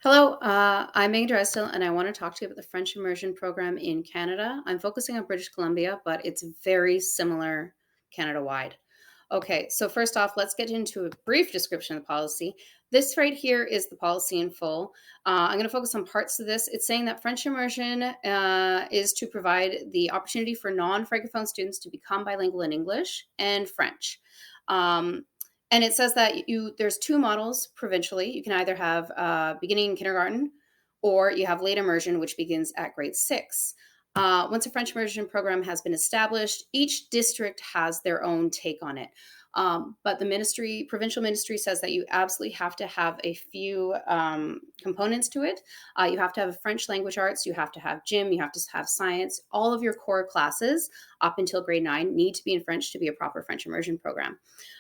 Hello, I'm Megan Drysdale, and I want to talk to you about the French Immersion program in Canada. I'm focusing on British Columbia, but it's very similar Canada-wide. Okay, so first off, let's get into a brief description of the policy. This right here is the policy in full. I'm going to focus on parts of this. It's saying that French immersion is to provide the opportunity for non-Francophone students to become bilingual in English and French. Um, and it says that there's two models provincially. You can either have beginning in kindergarten, or you have late immersion, which begins at grade 6. Once a French immersion program has been established, each district has their own take on it. But the provincial ministry says that you absolutely have to have a few components to it. You have to have French language arts, you have to have gym, you have to have science. All of your core classes up until grade 9 need to be in French to be a proper French immersion program.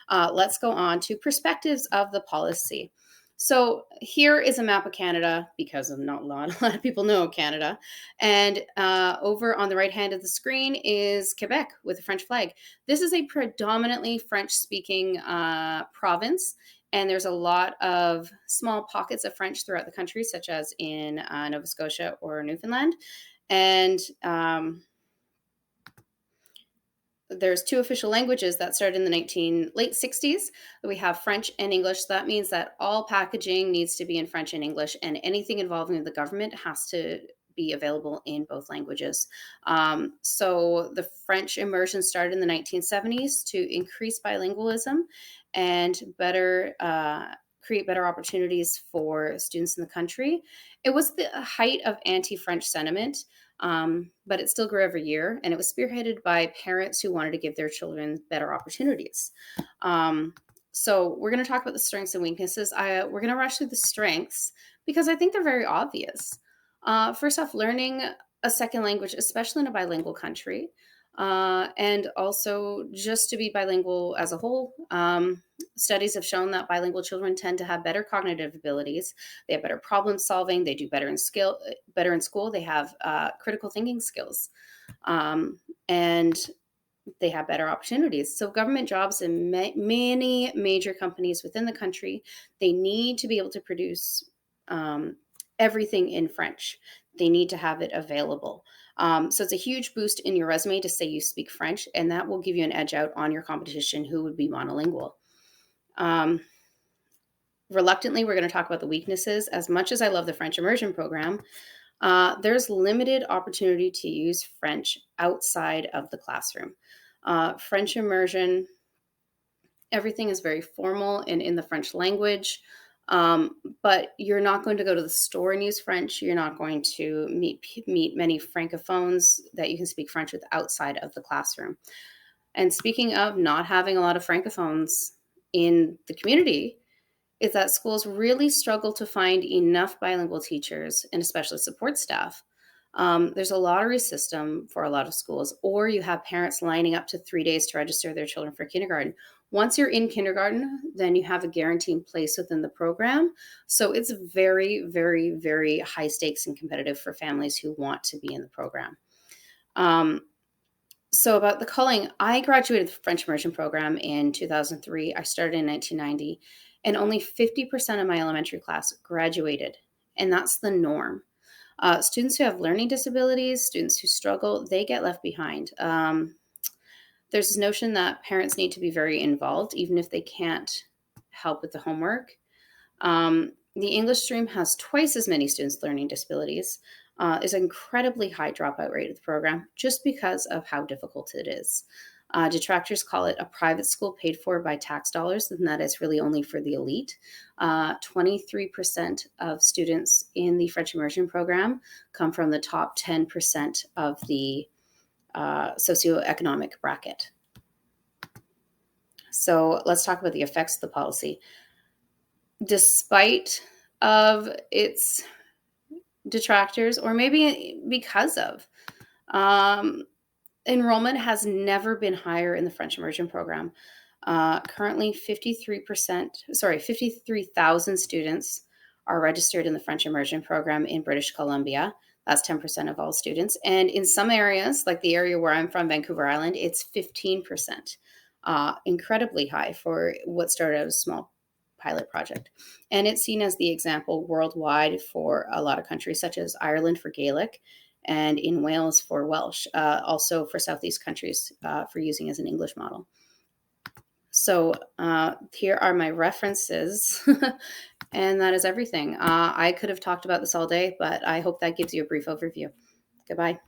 Let's go on to perspectives of the policy. So here is a map of Canada, because not a lot of people know Canada. And over on the right hand of the screen is Quebec with a French flag. This is a predominantly French-speaking province, and there's a lot of small pockets of French throughout the country, such as in Nova Scotia or Newfoundland. And there's two official languages that started in the late 60s. We have French and English. So that means that all packaging needs to be in French and English, and anything involving the government has to be available in both languages. So the French immersion started in the 1970s to increase bilingualism and create better opportunities for students in the country. It was the height of anti-French sentiment. But it still grew every year, and it was spearheaded by parents who wanted to give their children better opportunities. So we're going to talk about the strengths and weaknesses. We're going to rush through the strengths because I think they're very obvious. First off, learning a second language, especially in a bilingual country, and also just to be bilingual as a whole. Studies have shown that bilingual children tend to have better cognitive abilities. They have better problem solving. They do better in school. They have critical thinking skills, and they have better opportunities. So government jobs in many major companies within the country, they need to be able to produce everything in French. They need to have it available. So it's a huge boost in your resume to say you speak French, and that will give you an edge out on your competition who would be monolingual. Reluctantly, we're going to talk about the weaknesses. As much as I love the French immersion program, there's limited opportunity to use French outside of the classroom. French immersion, everything is very formal and in the French language. But you're not going to go to the store and use French. You're not going to meet many Francophones that you can speak French with outside of the classroom. And speaking of not having a lot of Francophones in the community, is that schools really struggle to find enough bilingual teachers and especially support staff. There's a lottery system for a lot of schools, or you have parents lining up to 3 days to register their children for kindergarten. Once you're in kindergarten, then you have a guaranteed place within the program. So it's very, very, very high stakes and competitive for families who want to be in the program. So about the culling, I graduated the French immersion program in 2003. I started in 1990, and only 50% of my elementary class graduated, and that's the norm. Students who have learning disabilities, students who struggle, they get left behind. There's this notion that parents need to be very involved, even if they can't help with the homework. The English stream has twice as many students with learning disabilities. There's an incredibly high dropout rate of the program just because of how difficult it is. Detractors call it a private school paid for by tax dollars, and that is really only for the elite. 23% of students in the French immersion program come from the top 10% of the socioeconomic bracket. So let's talk about the effects of the policy. Despite of its detractors, or maybe because of, enrollment has never been higher in the French immersion program. Currently 53,000 students are registered in the French immersion program in British Columbia. That's 10% of all students. And in some areas, like the area where I'm from, Vancouver Island, it's 15%. Incredibly high for what started out as small pilot project. And it's seen as the example worldwide for a lot of countries, such as Ireland for Gaelic and in Wales for Welsh, also for Southeast countries for using as an English model. So here are my references. And that is everything. I could have talked about this all day, but I hope that gives you a brief overview. Goodbye.